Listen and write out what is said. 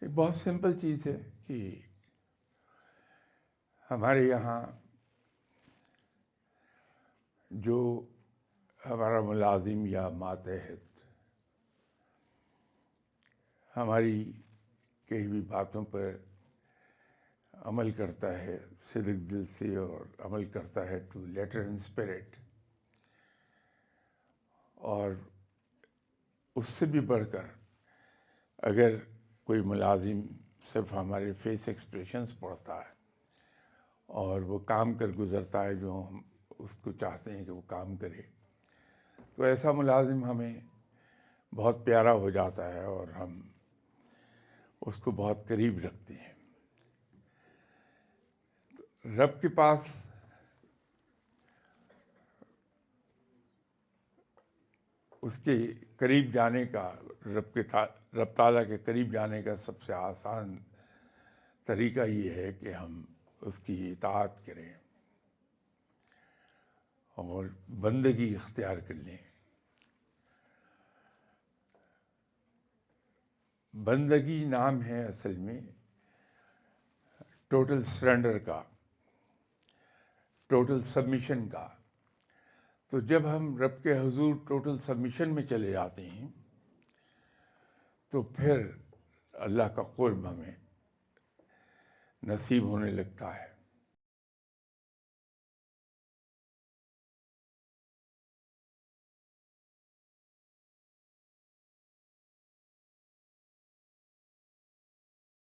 ایک بہت سمپل چیز ہے کہ ہمارے یہاں جو ہمارا ملازم یا ماتحت ہماری کئی بھی باتوں پر عمل کرتا ہے صدق دل سے اور عمل کرتا ہے ٹو لیٹر اینڈ اسپرٹ، اور اس سے بھی بڑھ کر اگر کوئی ملازم صرف ہمارے فیس ایکسپریشنز پڑھتا ہے اور وہ کام کر گزرتا ہے جو ہم اس کو چاہتے ہیں کہ وہ کام کرے، تو ایسا ملازم ہمیں بہت پیارا ہو جاتا ہے اور ہم اس کو بہت قریب رکھتے ہیں۔ رب کے پاس اس کے قریب جانے کا، رب تعالیٰ کے قریب جانے کا سب سے آسان طریقہ یہ ہے کہ ہم اس کی اطاعت کریں اور بندگی اختیار کر لیں۔ بندگی نام ہے اصل میں ٹوٹل سرنڈر کا، ٹوٹل سبمیشن کا۔ تو جب ہم رب کے حضور ٹوٹل سبمیشن میں چلے جاتے ہیں تو پھر اللہ کا قرب ہمیں نصیب ہونے لگتا ہے۔